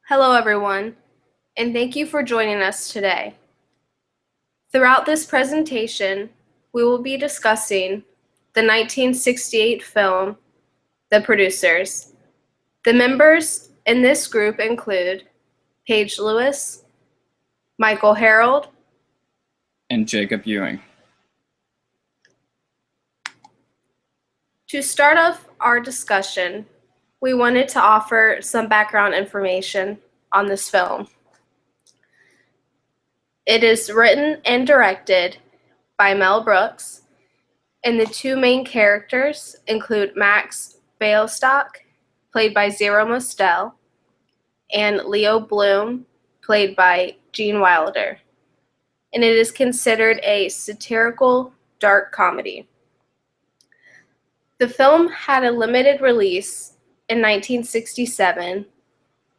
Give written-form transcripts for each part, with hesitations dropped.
Hello, everyone, and thank you for joining us today. Throughout this presentation, we will be discussing the 1968 film, The Producers. The members in this group include Paige Lewis, Michael Harold, and Jacob Ewing. To start off our discussion, we wanted to offer some background information on this film. It is written and directed by Mel Brooks, and the two main characters include Max Białystok, played by Zero Mostel, and Leo Bloom, played by Gene Wilder. And it is considered a satirical dark comedy. The film had a limited release in 1967,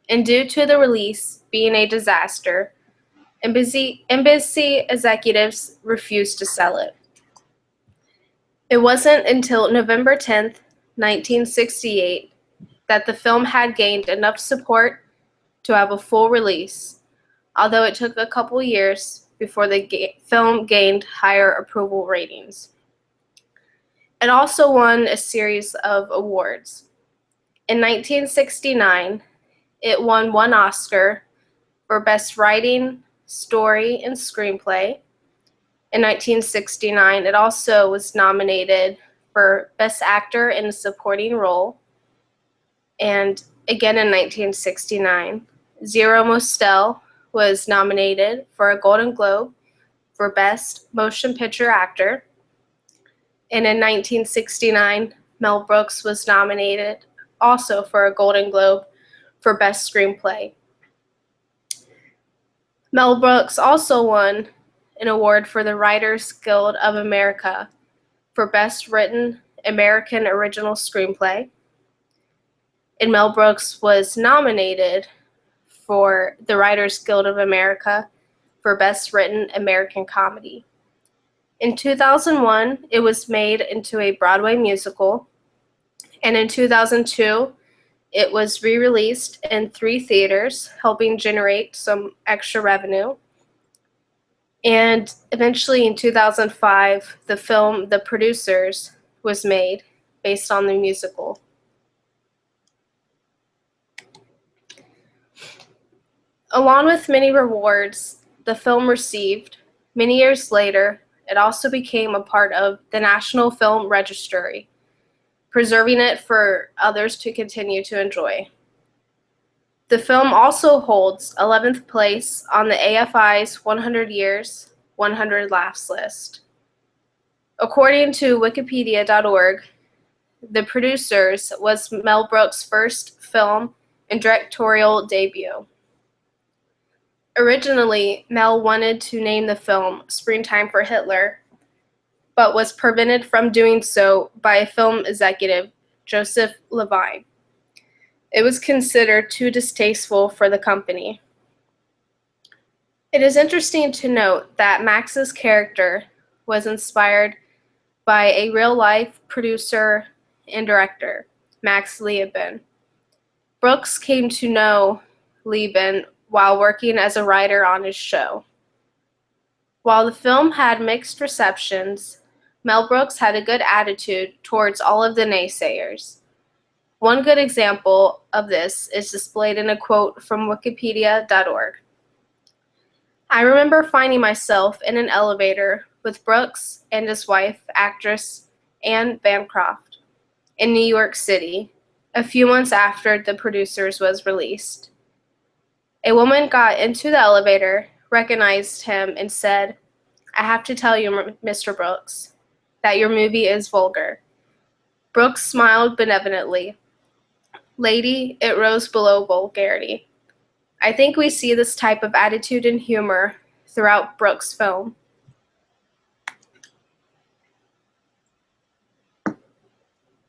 and due to the release being a disaster, embassy executives refused to sell it. It wasn't until November 10th, 1968, that the film had gained enough support to have a full release, although it took a couple years before the film gained higher approval ratings. It also won a series of awards. In 1969, it won one Oscar for Best Writing, Story, and Screenplay. In 1969, it also was nominated for Best Actor in a Supporting Role. And again in 1969, Zero Mostel was nominated for a Golden Globe for Best Motion Picture Actor. And in 1969, Mel Brooks was nominated also for a Golden Globe for Best Screenplay. Mel Brooks also won an award for the Writers Guild of America for Best Written American Original Screenplay. And Mel Brooks was nominated for the Writers Guild of America for Best Written American Comedy. In 2001, it was made into a Broadway musical, and in 2002, it was re-released in 3 theaters, helping generate some extra revenue. And eventually in 2005, the film The Producers was made based on the musical. Along with many rewards the film received, many years later, it also became a part of the National Film Registry, preserving it for others to continue to enjoy. The film also holds 11th place on the AFI's 100 Years, 100 Laughs list. According to Wikipedia.org, The Producers was Mel Brooks' first film and directorial debut. Originally, Mel wanted to name the film Springtime for Hitler, but was prevented from doing so by a film executive, Joseph Levine. It was considered too distasteful for the company. It is interesting to note that Max's character was inspired by a real-life producer and director, Max Lieben. Brooks came to know Lieben while working as a writer on his show. While the film had mixed receptions, Mel Brooks had a good attitude towards all of the naysayers. One good example of this is displayed in a quote from Wikipedia.org. I remember finding myself in an elevator with Brooks and his wife, actress Anne Bancroft, in New York City, a few months after The Producers was released. A woman got into the elevator, recognized him, and said, "I have to tell you, Mr. Brooks, that your movie is vulgar." Brooks smiled benevolently. "Lady, it rose below vulgarity." I think we see this type of attitude and humor throughout Brooks' film.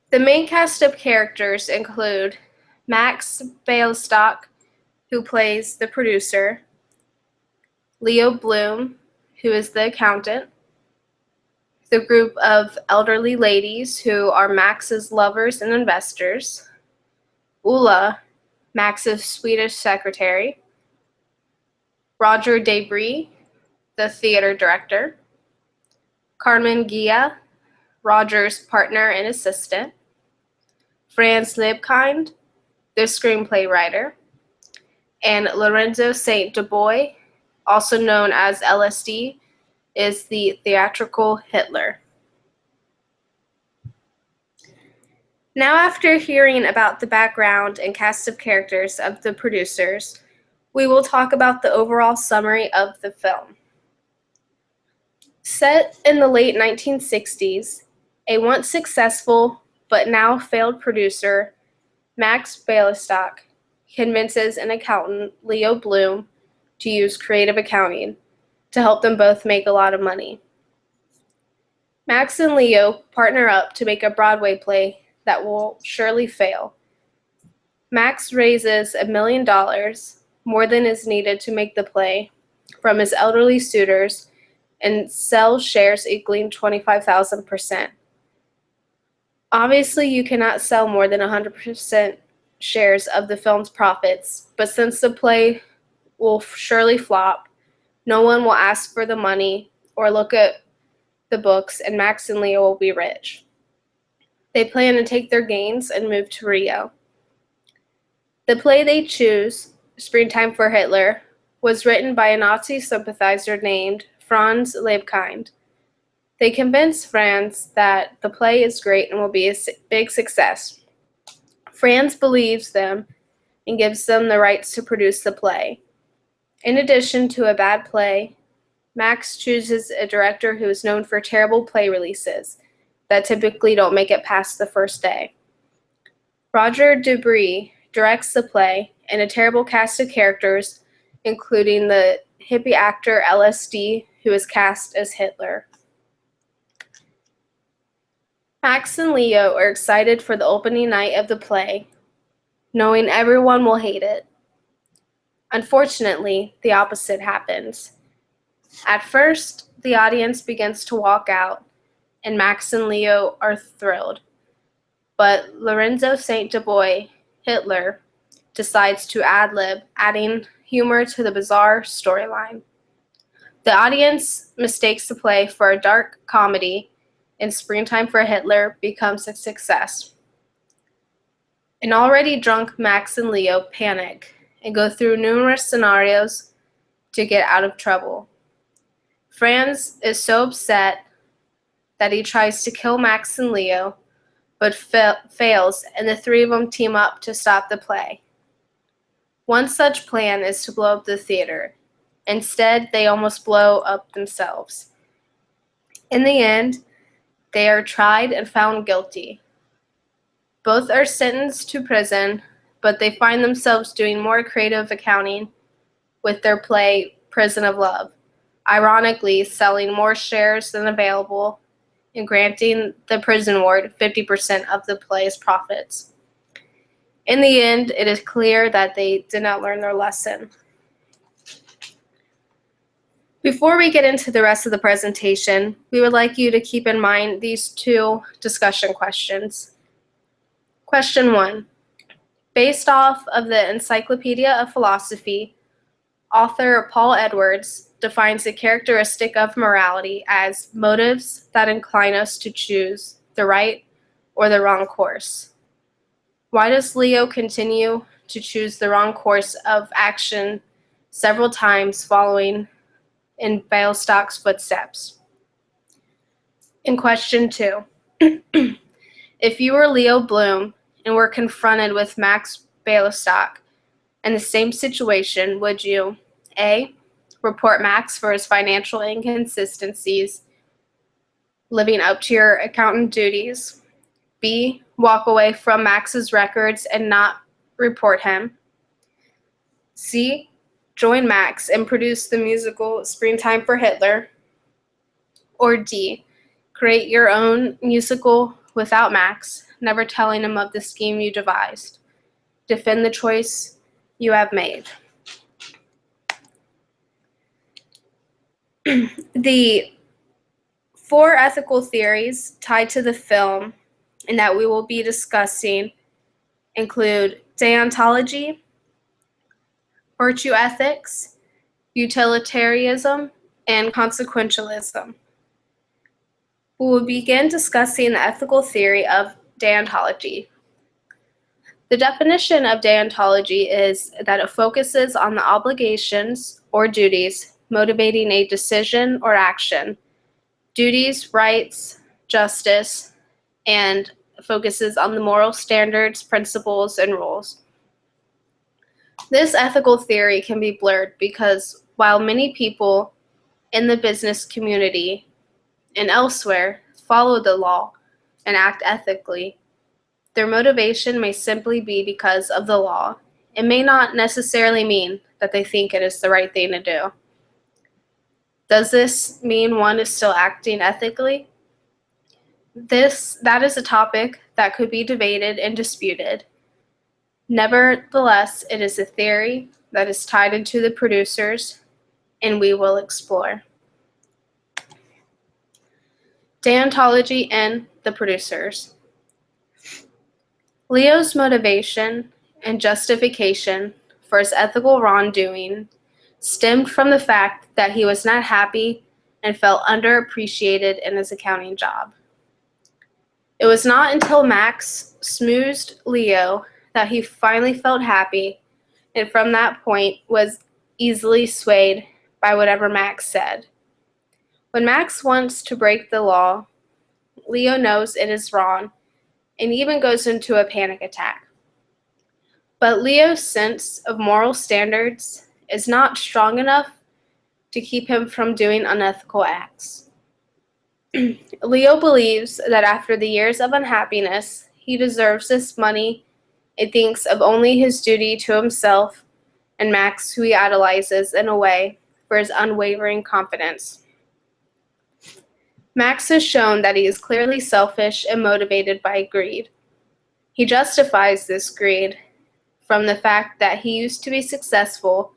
The main cast of characters include Max Białystok, who plays the producer, Leo Bloom, who is the accountant, the group of elderly ladies who are Max's lovers and investors, Ulla, Max's Swedish secretary, Roger Debris, the theater director, Carmen Gia, Roger's partner and assistant, Franz Liebkind, the screenplay writer, and Lorenzo Saint Dubois, also known as LSD, is the theatrical Hitler. Now, after hearing about the background and cast of characters of the producers, we will talk about the overall summary of the film. Set in the late 1960s, a once successful but now failed producer, Max Bialystock, convinces an accountant, Leo Bloom, to use creative accounting to help them both make a lot of money. Max and Leo partner up to make a Broadway play that will surely fail. Max raises $1 million, more than is needed to make the play, from his elderly suitors and sells shares equaling 25,000%. Obviously, you cannot sell more than 100% shares of the film's profits, but since the play will surely flop, no one will ask for the money or look at the books, and Max and Leo will be rich. They plan to take their gains and move to Rio. The play they choose, Springtime for Hitler, was written by a Nazi sympathizer named Franz Liebkind. They convince Franz that the play is great and will be a big success. Franz believes them and gives them the rights to produce the play. In addition to a bad play, Max chooses a director who is known for terrible play releases that typically don't make it past the first day. Roger Debris directs the play, and a terrible cast of characters, including the hippie actor LSD, who is cast as Hitler. Max and Leo are excited for the opening night of the play, knowing everyone will hate it. Unfortunately, the opposite happens. At first, the audience begins to walk out, and Max and Leo are thrilled. But Lorenzo Saint Dubois, Hitler, decides to ad-lib, adding humor to the bizarre storyline. The audience mistakes the play for a dark comedy, and Springtime for Hitler becomes a success. An already drunk Max and Leo panic and go through numerous scenarios to get out of trouble. Franz is so upset that he tries to kill Max and Leo, but fails, and the three of them team up to stop the play. One such plan is to blow up the theater. Instead, they almost blow up themselves. In the end, they are tried and found guilty. Both are sentenced to prison, but they find themselves doing more creative accounting with their play, Prison of Love, ironically selling more shares than available and granting the prison ward 50% of the play's profits. In the end, it is clear that they did not learn their lesson. Before we get into the rest of the presentation, we would like you to keep in mind these two discussion questions. Question 1. Based off of the Encyclopedia of Philosophy, author Paul Edwards defines the characteristic of morality as motives that incline us to choose the right or the wrong course. Why does Leo continue to choose the wrong course of action several times following in Bialystock's footsteps? In question 2, if you were Leo Bloom and were confronted with Max Bialystock in the same situation, would you A, report Max for his financial inconsistencies, living up to your accountant duties, B, walk away from Max's records and not report him, C, join Max and produce the musical Springtime for Hitler, or D, create your own musical without Max, never telling him of the scheme you devised. Defend the choice you have made. The 4 ethical theories tied to the film and that we will be discussing include deontology, virtue ethics, utilitarianism, and consequentialism. We will begin discussing the ethical theory of deontology. The definition of deontology is that it focuses on the obligations or duties motivating a decision or action, duties, rights, justice, and focuses on the moral standards, principles, and rules. This ethical theory can be blurred because while many people in the business community and elsewhere follow the law and act ethically, their motivation may simply be because of the law. It may not necessarily mean that they think it is the right thing to do. Does this mean one is still acting ethically? That is a topic that could be debated and disputed. Nevertheless, it is a theory that is tied into the producers, and we will explore. Deontology and the producers. Leo's motivation and justification for his ethical wrongdoing stemmed from the fact that he was not happy and felt underappreciated in his accounting job. It was not until Max smoothed Leo that he finally felt happy, and from that point was easily swayed by whatever Max said. When Max wants to break the law, Leo knows it is wrong and even goes into a panic attack. But Leo's sense of moral standards is not strong enough to keep him from doing unethical acts. Leo believes that after the years of unhappiness, he deserves this money and thinks of only his duty to himself and Max, who he idolizes in a way, for his unwavering confidence. Max has shown that he is clearly selfish and motivated by greed. He justifies this greed from the fact that he used to be successful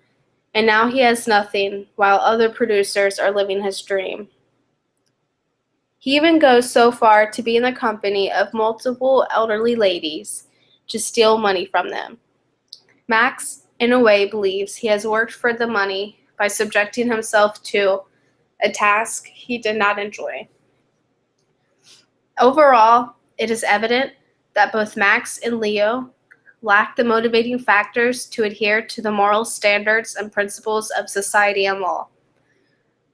and now he has nothing while other producers are living his dream. He even goes so far to be in the company of multiple elderly ladies to steal money from them. Max, in a way, believes he has worked for the money by subjecting himself to a task he did not enjoy. Overall, it is evident that both Max and Leo lack the motivating factors to adhere to the moral standards and principles of society and law.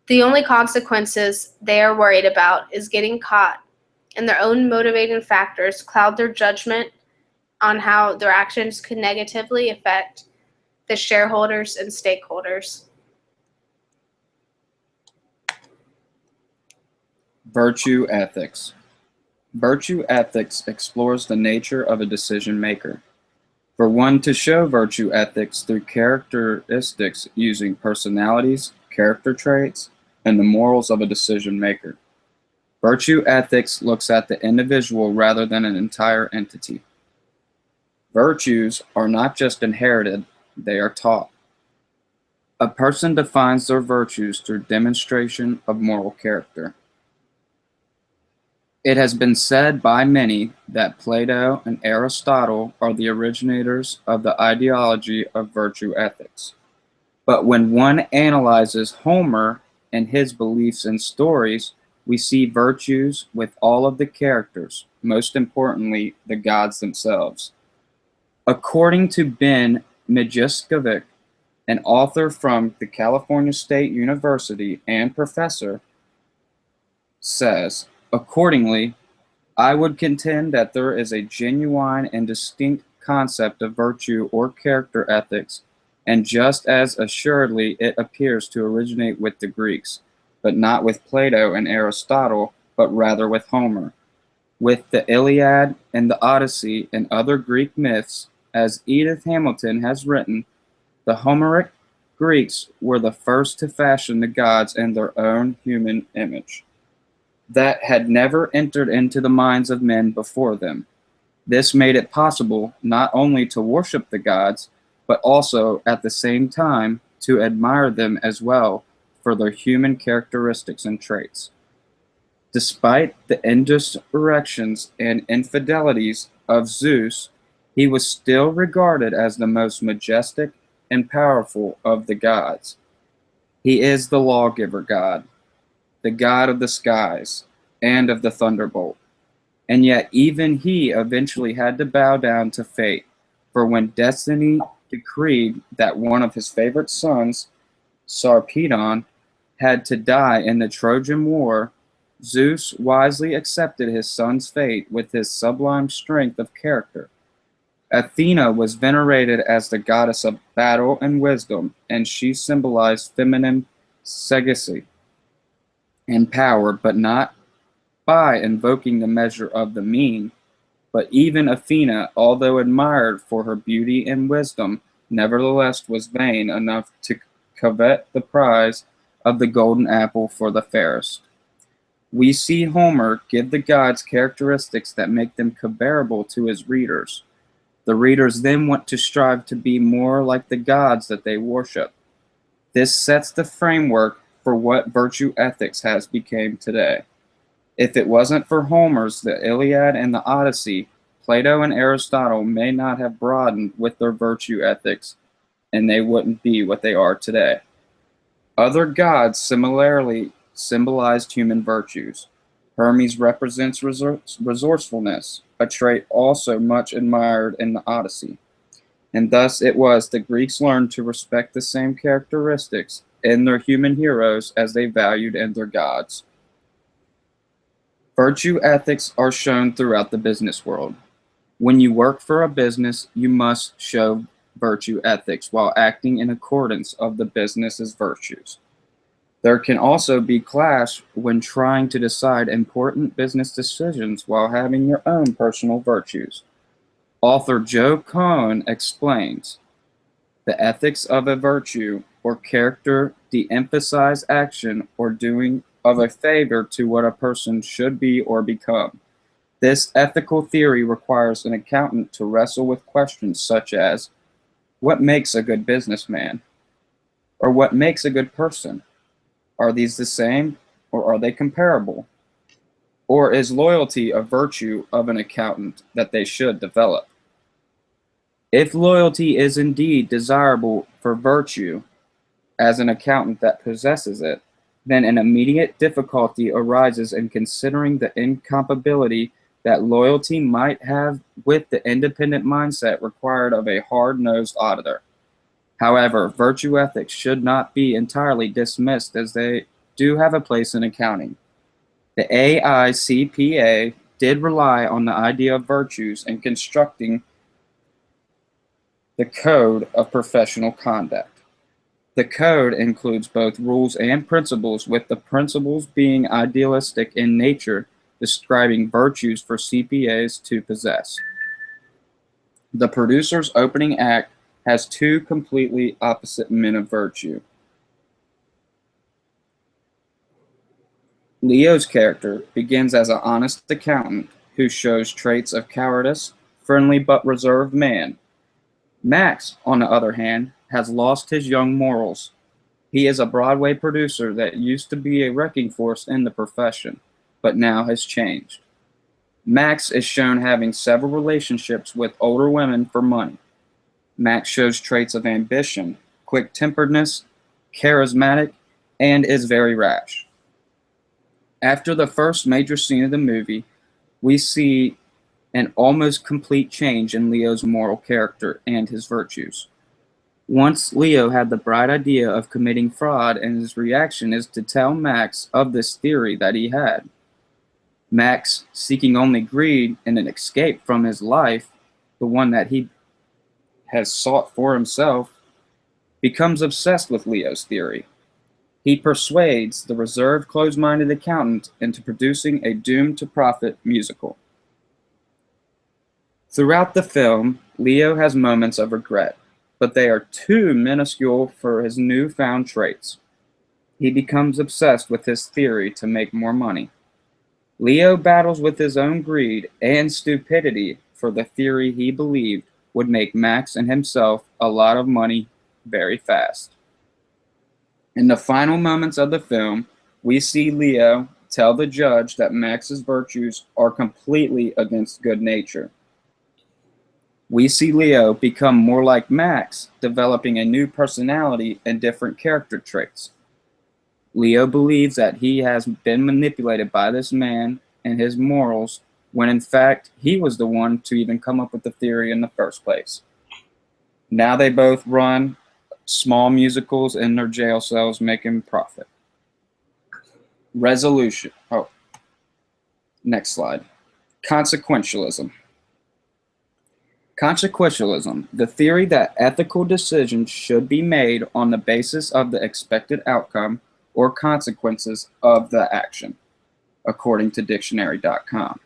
The only consequences they are worried about is getting caught, and their own motivating factors cloud their judgment on how their actions could negatively affect the shareholders and stakeholders. Virtue ethics. Virtue ethics explores the nature of a decision maker. For one to show virtue ethics through characteristics using personalities, character traits, and the morals of a decision maker. Virtue ethics looks at the individual rather than an entire entity. Virtues are not just inherited, they are taught. A person defines their virtues through demonstration of moral character. It has been said by many that Plato and Aristotle are the originators of the ideology of virtue ethics. But when one analyzes Homer and his beliefs and stories, we see virtues with all of the characters, most importantly, the gods themselves. According to Ben Mihajlovic, an author from the California State University and professor, says, accordingly, I would contend that there is a genuine and distinct concept of virtue or character ethics, and just as assuredly it appears to originate with the Greeks, but not with Plato and Aristotle, but rather with Homer. With the Iliad and the Odyssey and other Greek myths, as Edith Hamilton has written, the Homeric Greeks were the first to fashion the gods in their own human image that had never entered into the minds of men before them. This made it possible not only to worship the gods, but also at the same time to admire them as well for their human characteristics and traits. Despite the insurrections and infidelities of Zeus, he was still regarded as the most majestic and powerful of the gods. He is the lawgiver God, the God of the skies and of the thunderbolt. And yet even he eventually had to bow down to fate, for when destiny decreed that one of his favorite sons, Sarpedon, had to die in the Trojan War, Zeus wisely accepted his son's fate with his sublime strength of character. Athena was venerated as the goddess of battle and wisdom, and she symbolized feminine sagacity and power, but not by invoking the measure of the mean. But even Athena, although admired for her beauty and wisdom, nevertheless was vain enough to covet the prize of the golden apple for the fairest. We see Homer give the gods characteristics that make them comparable to his readers. The readers then want to strive to be more like the gods that they worship. This sets the framework for what virtue ethics has become today. If it wasn't for Homer's The Iliad and the Odyssey, Plato and Aristotle may not have broadened with their virtue ethics, and they wouldn't be what they are today. Other gods similarly symbolized human virtues. Hermes represents resourcefulness, a trait also much admired in the Odyssey. And thus it was the Greeks learned to respect the same characteristics in their human heroes as they valued in their gods. Virtue ethics are shown throughout the business world. When you work for a business, you must show virtue ethics while acting in accordance of the business's virtues. There can also be clash when trying to decide important business decisions while having your own personal virtues. Author Joe Cohen explains, the ethics of a virtue or character de-emphasize action or doing of a favor to what a person should be or become. This ethical theory requires an accountant to wrestle with questions such as, what makes a good businessman? Or what makes a good person? Are these the same, or are they comparable? Or is loyalty a virtue of an accountant that they should develop? If loyalty is indeed desirable for virtue as an accountant that possesses it, then an immediate difficulty arises in considering the incompatibility that loyalty might have with the independent mindset required of a hard-nosed auditor. However, virtue ethics should not be entirely dismissed as they do have a place in accounting. The AICPA did rely on the idea of virtues in constructing the Code of Professional Conduct. The code includes both rules and principles, with the principles being idealistic in nature, describing virtues for CPAs to possess. The producer's opening act has two completely opposite men of virtue. Leo's character begins as an honest accountant who shows traits of cowardice, friendly but reserved man. Max, on the other hand, has lost his young morals. He is a Broadway producer that used to be a wrecking force in the profession, but now has changed. Max is shown having several relationships with older women for money. Max shows traits of ambition, quick-temperedness, charismatic, and is very rash. After the first major scene of the movie, we see an almost complete change in Leo's moral character and his virtues. Once Leo had the bright idea of committing fraud, and his reaction is to tell Max of this theory that he had. Max, seeking only greed and an escape from his life, the one that he has sought for himself, becomes obsessed with Leo's theory. He persuades the reserved, closed-minded accountant into producing a doomed-to-profit musical. Throughout the film, Leo has moments of regret, but they are too minuscule for his newfound traits. He becomes obsessed with his theory to make more money. Leo battles with his own greed and stupidity for the theory he believed would make Max and himself a lot of money very fast. In the final moments of the film, we see Leo tell the judge that Max's virtues are completely against good nature. We see Leo become more like Max, developing a new personality and different character traits. Leo believes that he has been manipulated by this man and his morals, when in fact he was the one to even come up with the theory in the first place. Now they both run small musicals in their jail cells, making profit. Resolution. Oh, next slide. Consequentialism. Consequentialism, the theory that ethical decisions should be made on the basis of the expected outcome or consequences of the action, according to dictionary.com.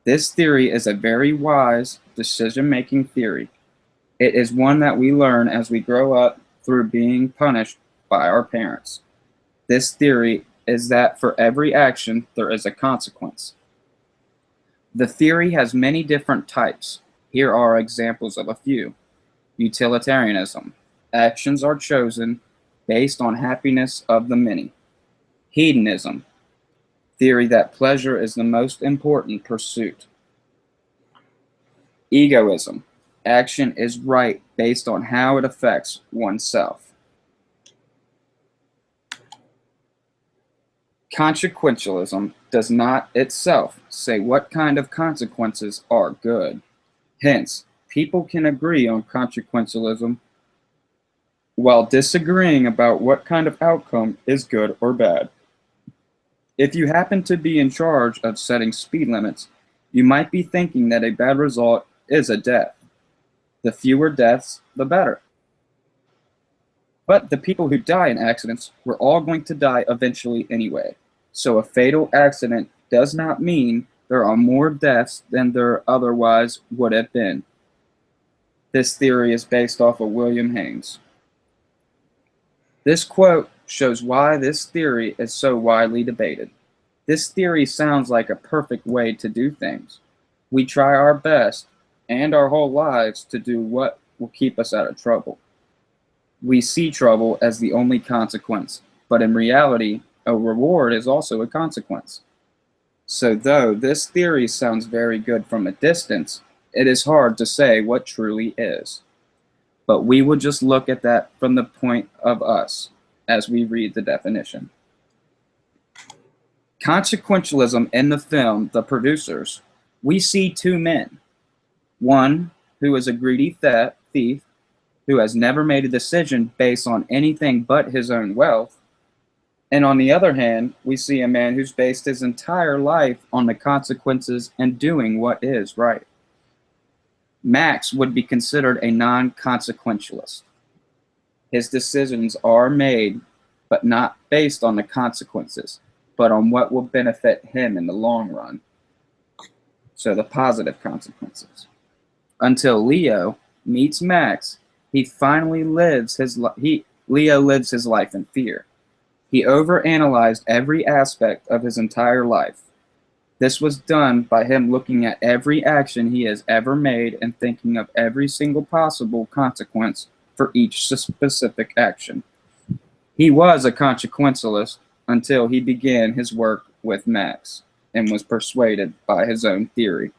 This theory is a very wise decision-making theory. It is one that we learn as we grow up through being punished by our parents. This theory is that for every action, there is a consequence. The theory has many different types. Here are examples of a few. Utilitarianism. Actions are chosen based on happiness of the many. Hedonism. Theory that pleasure is the most important pursuit. Egoism. Action is right based on how it affects oneself. Consequentialism does not itself say what kind of consequences are good. Hence, people can agree on consequentialism while disagreeing about what kind of outcome is good or bad. If you happen to be in charge of setting speed limits, you might be thinking that a bad result is a death. The fewer deaths, the better. But the people who die in accidents were all going to die eventually anyway. So a fatal accident does not mean there are more deaths than there otherwise would have been. This theory is based off of William Haynes. This quote shows why this theory is so widely debated. This theory sounds like a perfect way to do things. We try our best and our whole lives to do what will keep us out of trouble. We see trouble as the only consequence, but in reality, a reward is also a consequence. So though this theory sounds very good from a distance, it is hard to say what truly is. But we will just look at that from the point of us as we read the definition. Consequentialism in the film The Producers, we see two men. One who is a greedy thief who has never made a decision based on anything but his own wealth. And on the other hand, we see a man who's based his entire life on the consequences and doing what is right. Max would be considered a non-consequentialist. His decisions are made, but not based on the consequences, but on what will benefit him in the long run. So the positive consequences. Until Leo meets Max, he finally lives Leo lives his life in fear. He overanalyzed every aspect of his entire life. This was done by him looking at every action he has ever made and thinking of every single possible consequence for each specific action. He was a consequentialist until he began his work with Max and was persuaded by his own theory.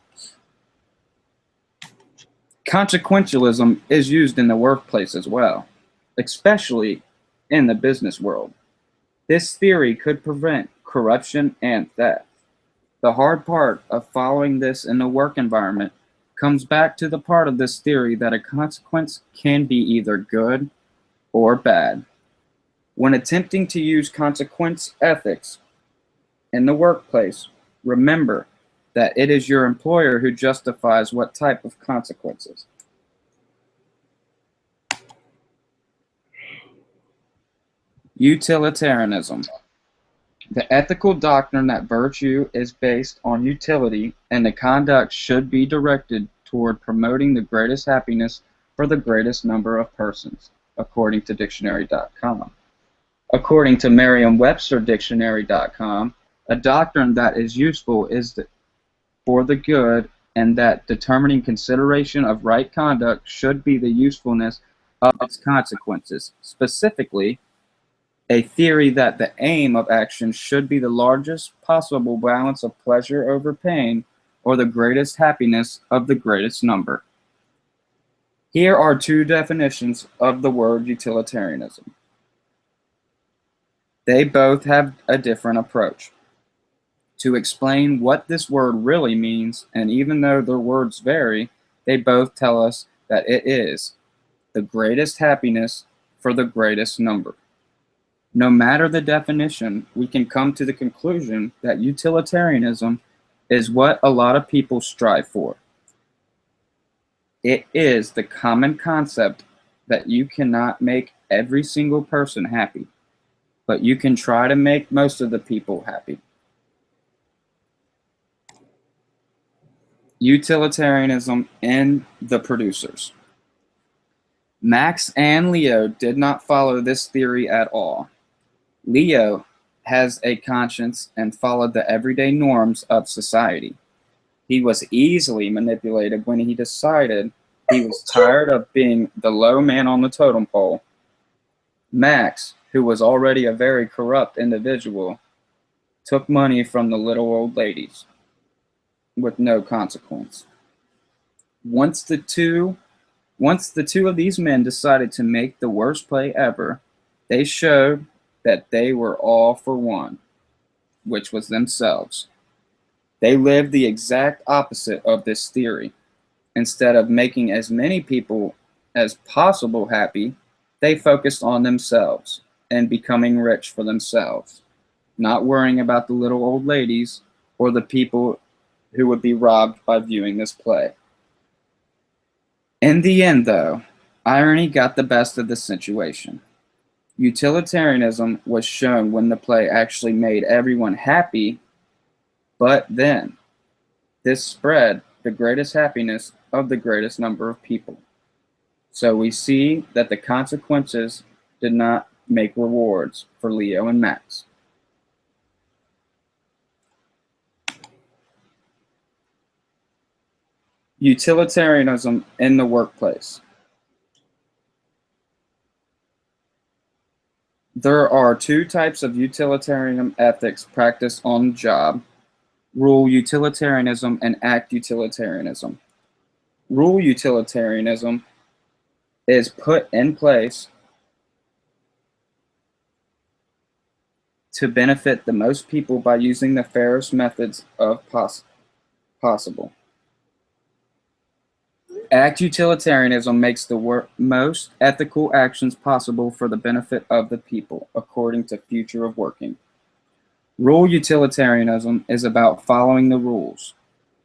Consequentialism is used in the workplace as well, especially in the business world. This theory could prevent corruption and theft. The hard part of following this in the work environment comes back to the part of this theory that a consequence can be either good or bad. When attempting to use consequence ethics in the workplace, remember that it is your employer who justifies what type of consequences. Utilitarianism. The ethical doctrine that virtue is based on utility and the conduct should be directed toward promoting the greatest happiness for the greatest number of persons, according to dictionary.com. According to Merriam-Webster dictionary.com, a doctrine that is useful is for the good, and that determining consideration of right conduct should be the usefulness of its consequences. Specifically, a theory that the aim of action should be the largest possible balance of pleasure over pain, or the greatest happiness of the greatest number. Here are two definitions of the word utilitarianism. They both have a different approach. To explain what this word really means, and even though their words vary, they both tell us that it is the greatest happiness for the greatest number. No matter the definition, we can come to the conclusion that utilitarianism is what a lot of people strive for. It is the common concept that you cannot make every single person happy, but you can try to make most of the people happy. Utilitarianism and the producers. Max and Leo did not follow this theory at all. Leo has a conscience and followed the everyday norms of society. He was easily manipulated when he decided he was tired of being the low man on the totem pole. Max, who was already a very corrupt individual, took money from the little old ladies with no consequence. Once the two of these men decided to make the worst play ever, they showed that they were all for one, which was themselves. They lived the exact opposite of this theory. Instead of making as many people as possible happy, they focused on themselves and becoming rich for themselves, not worrying about the little old ladies or the people who would be robbed by viewing this play. In the end, though, irony got the best of the situation. Utilitarianism was shown when the play actually made everyone happy, but then this spread the greatest happiness of the greatest number of people. So we see that the consequences did not make rewards for Leo and Max. Utilitarianism in the workplace. There are two types of utilitarian ethics practiced on the job: rule utilitarianism and act utilitarianism. Rule utilitarianism is put in place to benefit the most people by using the fairest methods of possible. Act utilitarianism makes the most ethical actions possible for the benefit of the people, according to Future of Working. Rule utilitarianism is about following the rules.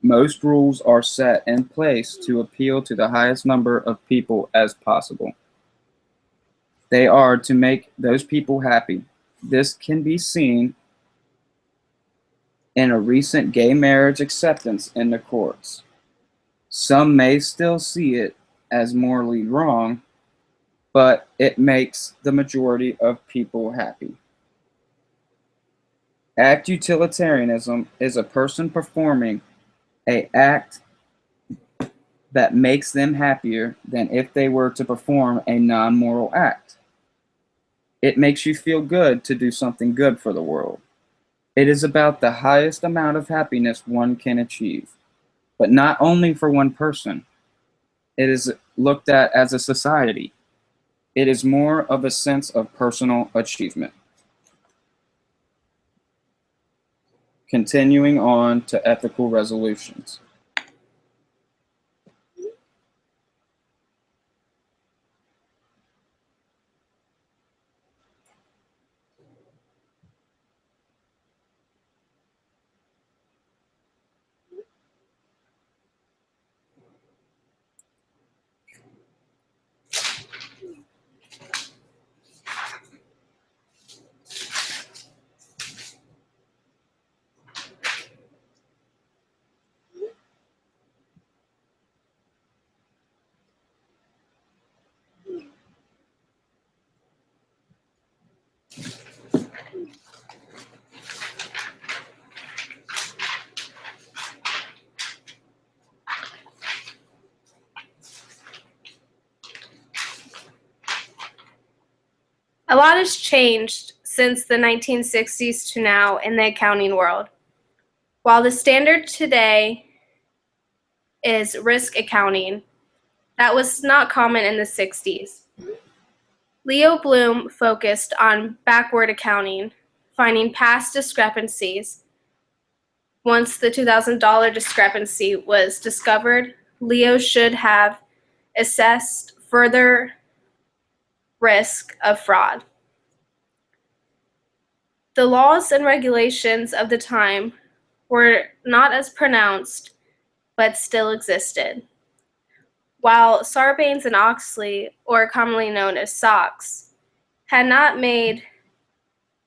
Most rules are set in place to appeal to the highest number of people as possible. They are to make those people happy. This can be seen in a recent gay marriage acceptance in the courts. Some may still see it as morally wrong, but it makes the majority of people happy. Act utilitarianism is a person performing an act that makes them happier than if they were to perform a non-moral act. It makes you feel good to do something good for the world. It is about the highest amount of happiness one can achieve, but not only for one person. It is looked at as a society. It is more of a sense of personal achievement. Continuing on to ethical resolutions. A lot has changed since the 1960s to now in the accounting world. While the standard today is risk accounting, that was not common in the 60s. Leo Bloom focused on backward accounting, finding past discrepancies. Once the $2,000 discrepancy was discovered, Leo should have assessed further risk of fraud. The laws and regulations of the time were not as pronounced, but still existed. While Sarbanes-Oxley, or commonly known as SOX, had not made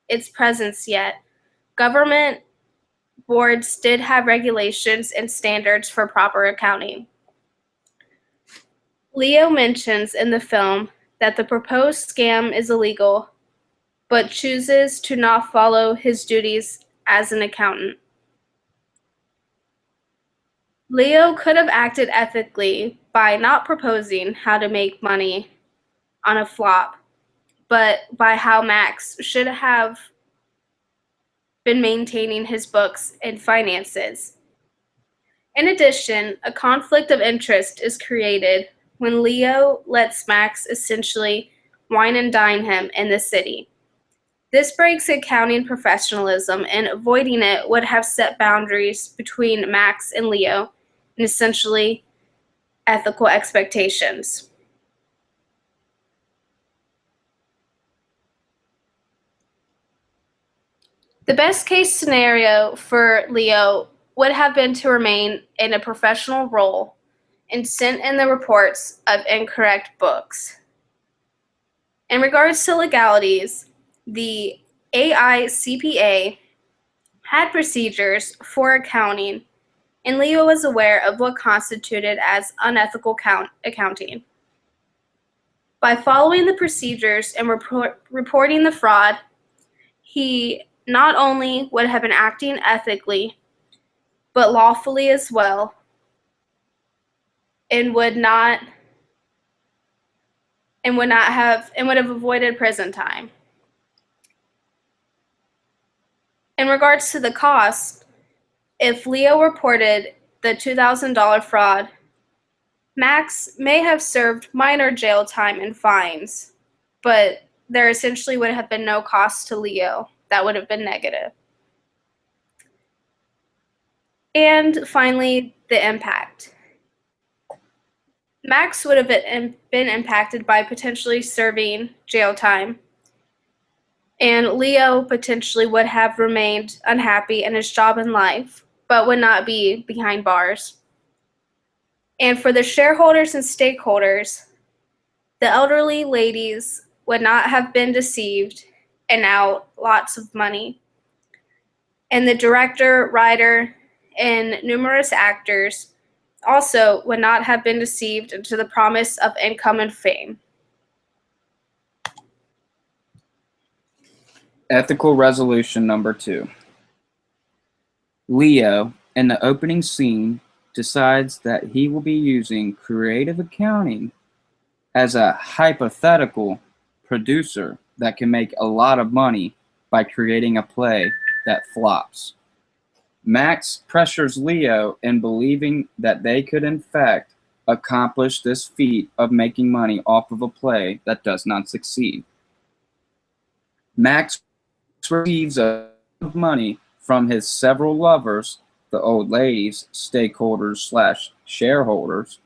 its presence yet, government boards did have regulations and standards for proper accounting. Leo mentions in the film that the proposed scam is illegal, but chooses to not follow his duties as an accountant. Leo could have acted ethically by not proposing how to make money on a flop, but by how Max should have been maintaining his books and finances. In addition, a conflict of interest is created when Leo lets Max essentially wine and dine him in the city. This breaks accounting professionalism, and avoiding it would have set boundaries between Max and Leo and essentially ethical expectations. The best case scenario for Leo would have been to remain in a professional role and send in the reports of incorrect books. In regards to legalities, the AICPA had procedures for accounting, and Leo was aware of what constituted as unethical accounting. By following the procedures and reporting the fraud, he not only would have been acting ethically, but lawfully as well, and would have avoided prison time. In regards to the cost, if Leo reported the $2,000 fraud, Max may have served minor jail time and fines, but there essentially would have been no cost to Leo. That would have been negative. And finally, the impact. Max would have been impacted by potentially serving jail time, and Leo potentially would have remained unhappy in his job and life, but would not be behind bars. And for the shareholders and stakeholders, the elderly ladies would not have been deceived and out lots of money. And the director, writer, and numerous actors also would not have been deceived into the promise of income and fame. Ethical resolution number 2. Leo, in the opening scene, decides that he will be using creative accounting as a hypothetical producer that can make a lot of money by creating a play that flops. Max pressures Leo in believing that they could in fact accomplish this feat of making money off of a play that does not succeed. Max receives a lot of money from his several lovers, the old ladies, stakeholders / shareholders.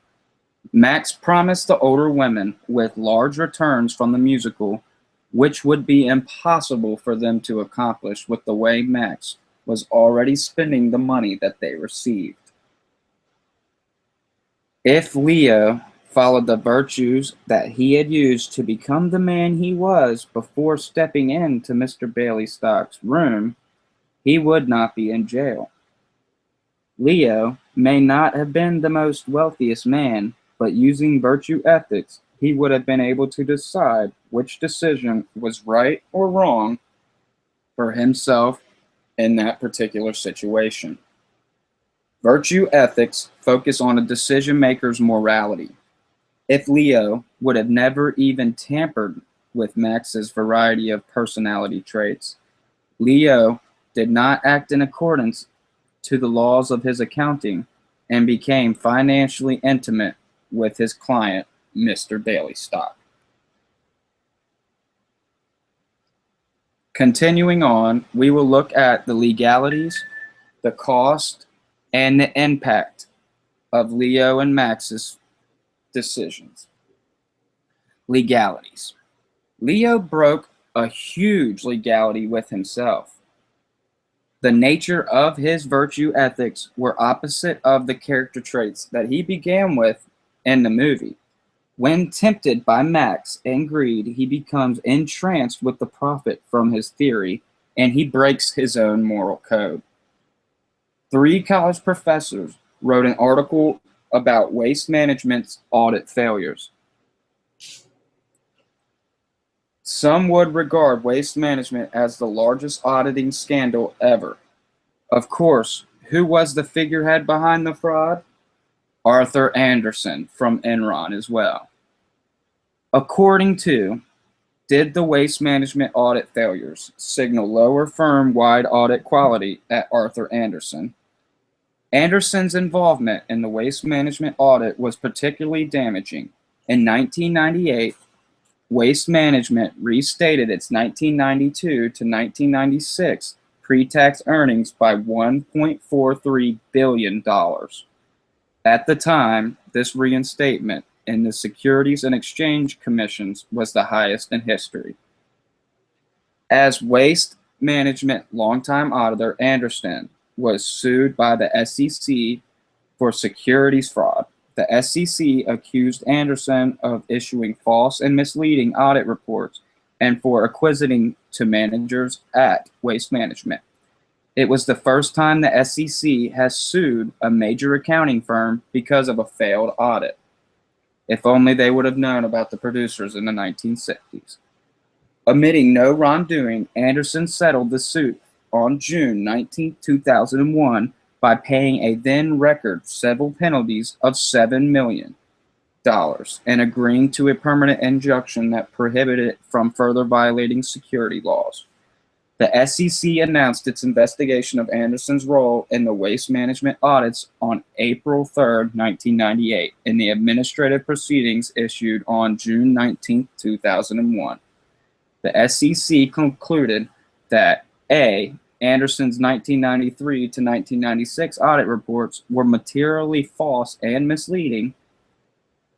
Max promised the older women with large returns from the musical, which would be impossible for them to accomplish with the way Max was already spending the money that they received. If Leo followed the virtues that he had used to become the man he was before stepping into Mr. Baileystock's room, he would not be in jail. Leo may not have been the most wealthiest man, but using virtue ethics, he would have been able to decide which decision was right or wrong for himself in that particular situation. Virtue ethics focus on a decision maker's morality. If Leo would have never even tampered with Max's variety of personality traits, Leo did not act in accordance to the laws of his accounting and became financially intimate with his client, Mr. Baileystock. Continuing on, we will look at the legalities, the cost, and the impact of Leo and Max's decisions. Legalities. Leo broke a huge legality with himself. The nature of his virtue ethics were opposite of the character traits that he began with in the movie. When tempted by Max and greed, he becomes entranced with the profit from his theory, and he breaks his own moral code. 3 college professors wrote an article about Waste Management's audit failures. Some would regard Waste Management as the largest auditing scandal ever. Of course, who was the figurehead behind the fraud? Arthur Andersen from Enron as well. According to, did the Waste Management audit failures signal lower firm-wide audit quality at Arthur Andersen? Andersen's involvement in the Waste Management audit was particularly damaging. In 1998, Waste Management restated its 1992 to 1996 pre-tax earnings by $1.43 billion. At the time, this reinstatement in the Securities and Exchange Commissions was the highest in history. As Waste Management longtime auditor, Andersen was sued by the SEC for securities fraud. The SEC accused Andersen of issuing false and misleading audit reports and for acquiescing to managers at Waste Management. It was the first time the SEC has sued a major accounting firm because of a failed audit. If only they would have known about the producers in the 1960s. Admitting no wrongdoing, Andersen settled the suit on June 19, 2001 by paying a then record civil penalties of $7 million and agreeing to a permanent injunction that prohibited it from further violating security laws. The SEC announced its investigation of Andersen's role in the Waste Management audits on April 3, 1998, in the administrative proceedings issued on June 19, 2001. The SEC concluded that A. Andersen's 1993 to 1996 audit reports were materially false and misleading.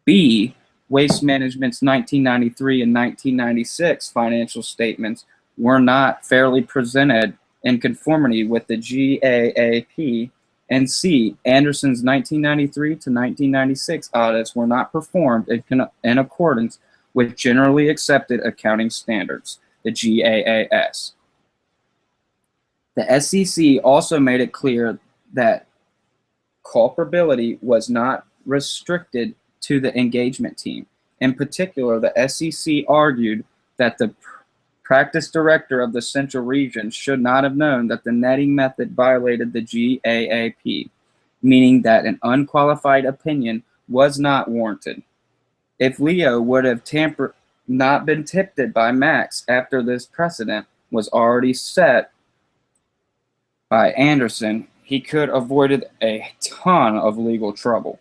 B. Waste Management's 1993 and 1996 financial statements were not fairly presented in conformity with the GAAP. And C. Andersen's 1993 to 1996 audits were not performed in accordance with generally accepted accounting standards, the GAAP. The SEC also made it clear that culpability was not restricted to the engagement team. In particular, the SEC argued that the practice director of the Central Region should not have known that the netting method violated the GAAP, meaning that an unqualified opinion was not warranted. If Leo would have not been tempted by Max after this precedent was already set by Andersen, he could have avoided a ton of legal trouble.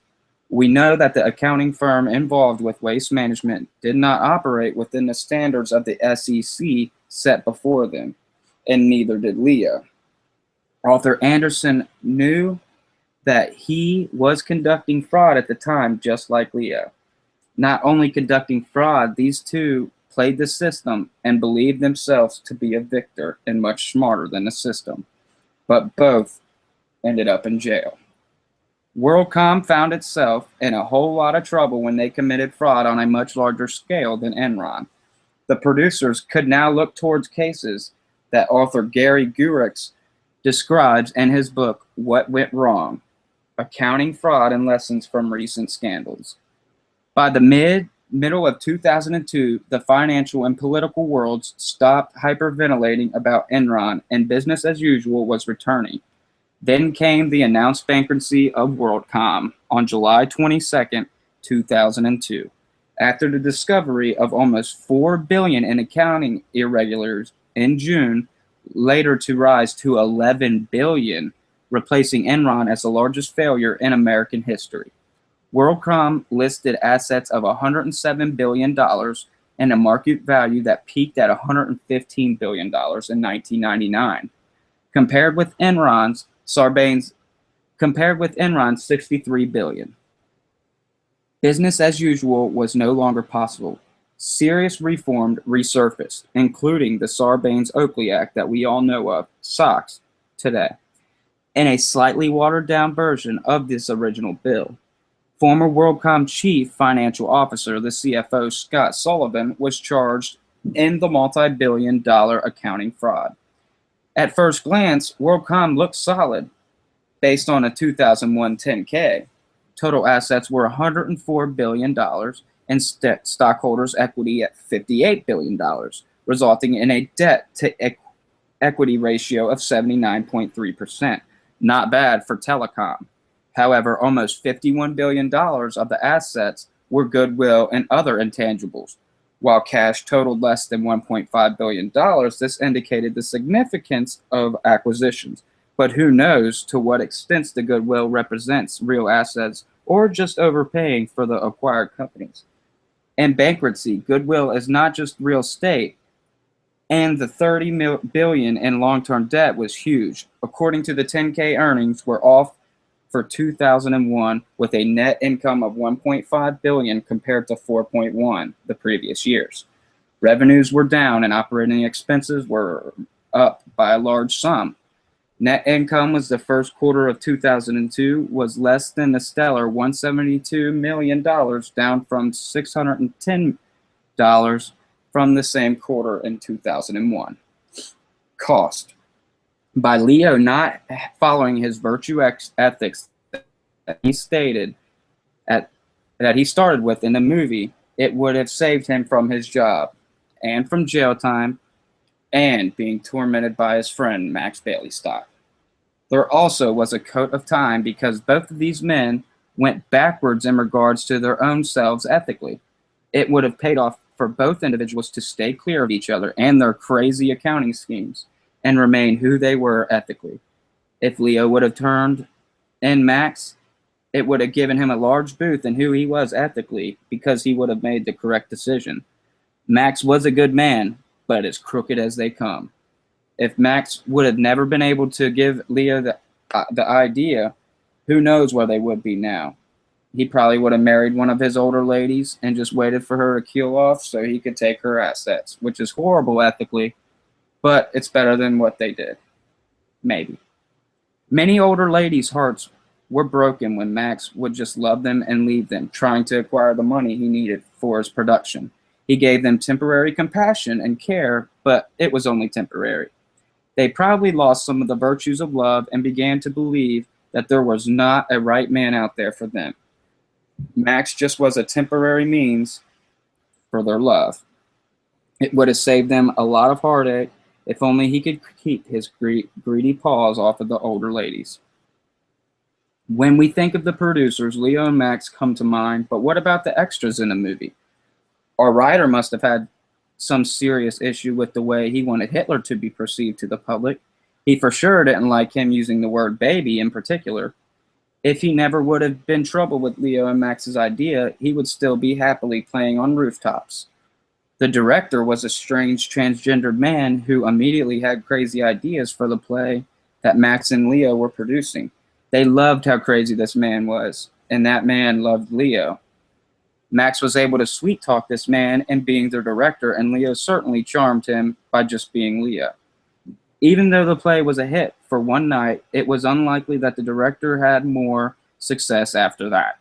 We know that the accounting firm involved with Waste Management did not operate within the standards of the SEC set before them, and neither did Leo. Arthur Andersen knew that he was conducting fraud at the time, just like Leo. Not only conducting fraud, these two played the system and believed themselves to be a victor and much smarter than the system. But both ended up in jail. WorldCom found itself in a whole lot of trouble when they committed fraud on a much larger scale than Enron. The producers could now look towards cases that author Gary Gurix describes in his book, What Went Wrong? Accounting Fraud and Lessons from Recent Scandals. By the middle of 2002, the financial and political worlds stopped hyperventilating about Enron, and business as usual was returning. Then came the announced bankruptcy of WorldCom on July 22, 2002. After the discovery of almost $4 billion in accounting irregularities in June, later to rise to $11 billion, replacing Enron as the largest failure in American history. WorldCom listed assets of $107 billion and a market value that peaked at $115 billion in 1999. Compared with Enron's $63 billion. Business as usual was no longer possible. Serious reform resurfaced, including the Sarbanes-Oakley Act that we all know of, SOX, today, and a slightly watered-down version of this original bill. Former WorldCom Chief Financial Officer, the CFO, Scott Sullivan, was charged in the multi-billion-dollar accounting fraud. At first glance, WorldCom looked solid. Based on a 2001 10K, total assets were $104 billion and stockholders' equity at $58 billion, resulting in a debt-to-equity ratio of 79.3%. Not bad for telecom. However, almost $51 billion of the assets were goodwill and other intangibles. While cash totaled less than $1.5 billion, this indicated the significance of acquisitions. But who knows to what extent the goodwill represents real assets or just overpaying for the acquired companies. In bankruptcy, goodwill is not just real estate, and the $30 billion in long-term debt was huge. According to the 10K, earnings were off for 2001 with a net income of $1.5 billion compared to $4.1 the previous years. Revenues were down and operating expenses were up by a large sum. Net income was the first quarter of 2002 was less than the stellar $172 million, down from $610 from the same quarter in 2001. Cost. By Leo not following his virtue ethics that he stated that he started with in the movie, it would have saved him from his job and from jail time and being tormented by his friend Max Baileystock. There also was a coat of time because both of these men went backwards in regards to their own selves ethically. It would have paid off for both individuals to stay clear of each other and their crazy accounting schemes and remain who they were ethically. If Leo would have turned in Max, it would have given him a large boost in who he was ethically because he would have made the correct decision. Max was a good man, but as crooked as they come. If Max would have never been able to give Leo the idea, who knows where they would be now. He probably would have married one of his older ladies and just waited for her to keel off so he could take her assets, which is horrible ethically, but it's better than what they did. Maybe. Many older ladies' hearts were broken when Max would just love them and leave them, trying to acquire the money he needed for his production. He gave them temporary compassion and care, but it was only temporary. They probably lost some of the virtues of love and began to believe that there was not a right man out there for them. Max just was a temporary means for their love. It would have saved them a lot of heartache if only he could keep his greedy paws off of the older ladies. When we think of the producers, Leo and Max come to mind, but what about the extras in the movie? Our writer must have had some serious issue with the way he wanted Hitler to be perceived to the public. He for sure didn't like him using the word baby in particular. If he never would have been troubled with Leo and Max's idea, he would still be happily playing on rooftops. The director was a strange transgendered man who immediately had crazy ideas for the play that Max and Leo were producing. They loved how crazy this man was, and that man loved Leo. Max was able to sweet-talk this man and being their director, and Leo certainly charmed him by just being Leo. Even though the play was a hit for one night, it was unlikely that the director had more success after that.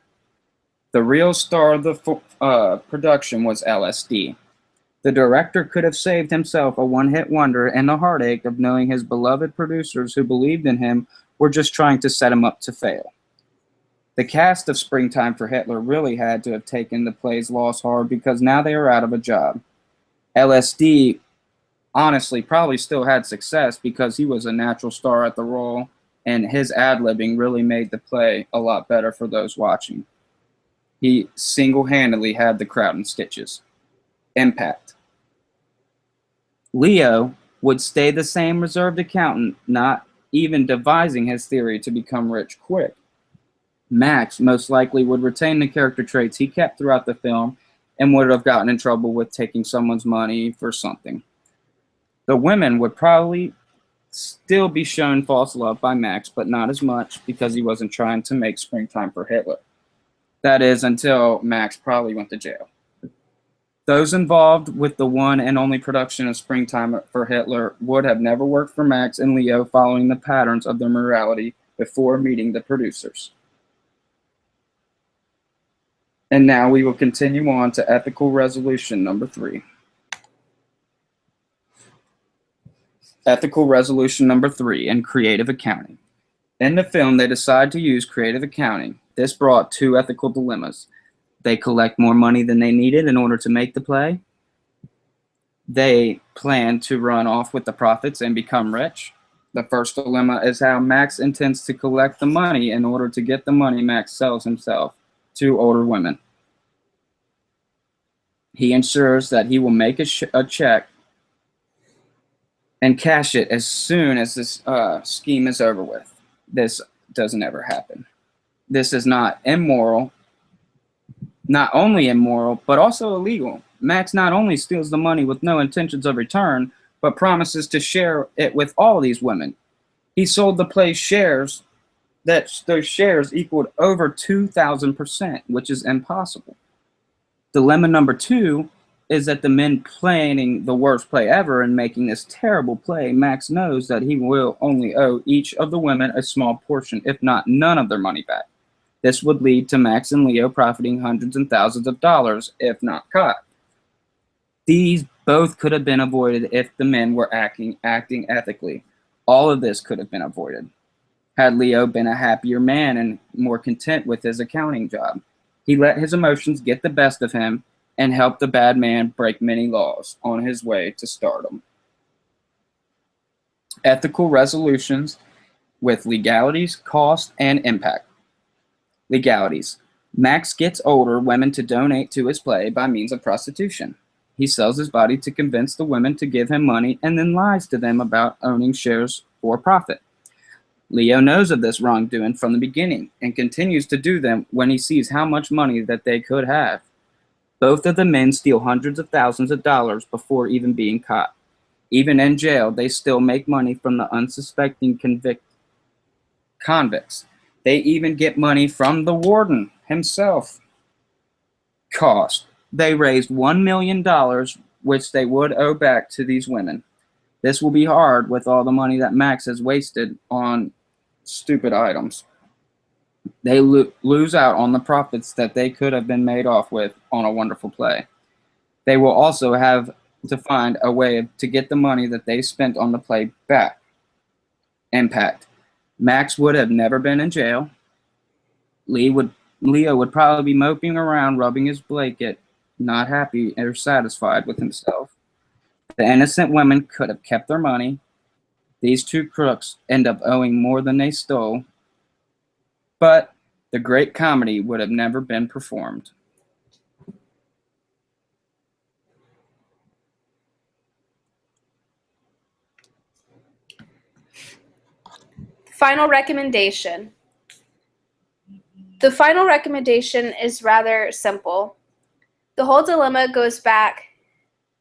The real star of the production was LSD. The director could have saved himself a one-hit wonder and the heartache of knowing his beloved producers who believed in him were just trying to set him up to fail. The cast of Springtime for Hitler really had to have taken the play's loss hard because now they were out of a job. LSD honestly probably still had success because he was a natural star at the role, and his ad-libbing really made the play a lot better for those watching. He single-handedly had the crowd in stitches. Impact. Leo would stay the same reserved accountant, not even devising his theory to become rich quick. Max most likely would retain the character traits he kept throughout the film and would have gotten in trouble with taking someone's money for something. The women would probably still be shown false love by Max, but not as much because he wasn't trying to make Springtime for Hitler. That is, until Max probably went to jail. Those involved with the one and only production of Springtime for Hitler would have never worked for Max and Leo following the patterns of their morality before meeting the producers. And now we will continue on to ethical resolution number 3. Ethical resolution number 3 in creative accounting. In the film, they decide to use creative accounting. This brought 2 ethical dilemmas. They collect more money than they needed in order to make the play. They plan to run off with the profits and become rich. The first dilemma is how Max intends to collect the money in order to get the money Max sells himself to older women. He ensures that he will make a check and cash it as soon as this scheme is over with. This doesn't ever happen. This is not immoral, not only immoral, but also illegal. Max not only steals the money with no intentions of return, but promises to share it with all these women. He sold the play's shares, that those shares equaled over 2,000%, which is impossible. Dilemma number 2 is that the men planning the worst play ever and making this terrible play, Max knows that he will only owe each of the women a small portion, if not none of their money back. This would lead to Max and Leo profiting hundreds and thousands of dollars if not caught. These both could have been avoided if the men were acting ethically. All of this could have been avoided had Leo been a happier man and more content with his accounting job. He let his emotions get the best of him and helped the bad man break many laws on his way to stardom. Ethical resolutions with legalities, cost, and impact. Legalities. Max gets older women to donate to his play by means of prostitution. He sells his body to convince the women to give him money and then lies to them about owning shares for profit. Leo knows of this wrongdoing from the beginning and continues to do them when he sees how much money that they could have. Both of the men steal hundreds of thousands of dollars before even being caught. Even in jail, they still make money from the unsuspecting convicts. They even get money from the warden himself. Cost. They raised $1 million, which they would owe back to these women. This will be hard with all the money that Max has wasted on stupid items. They lose out on the profits that they could have been made off with on a wonderful play. They will also have to find a way to get the money that they spent on the play back. Impact. Max would have never been in jail. Leo would probably be moping around, rubbing his blanket, not happy or satisfied with himself. The innocent women could have kept their money. These 2 crooks end up owing more than they stole. But the great comedy would have never been performed. Final recommendation. The final recommendation is rather simple. The whole dilemma goes back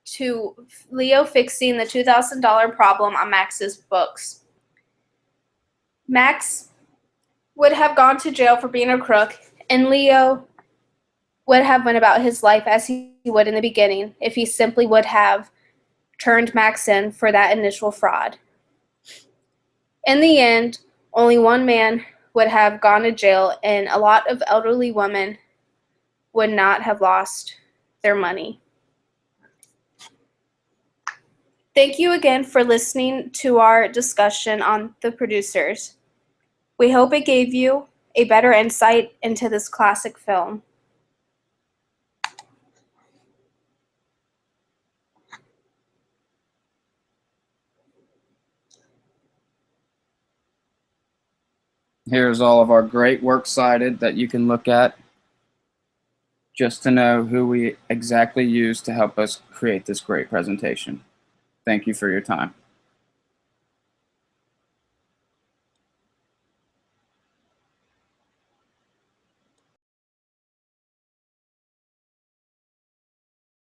to Leo fixing the $2,000 problem on Max's books. Max would have gone to jail for being a crook, and Leo would have went about his life as he would in the beginning if he simply would have turned Max in for that initial fraud. In the end, only one man would have gone to jail, and a lot of elderly women would not have lost their money. Thank you again for listening to our discussion on The Producers. We hope it gave you a better insight into this classic film. Here's all of our great works cited that you can look at just to know who we exactly used to help us create this great presentation. Thank you for your time.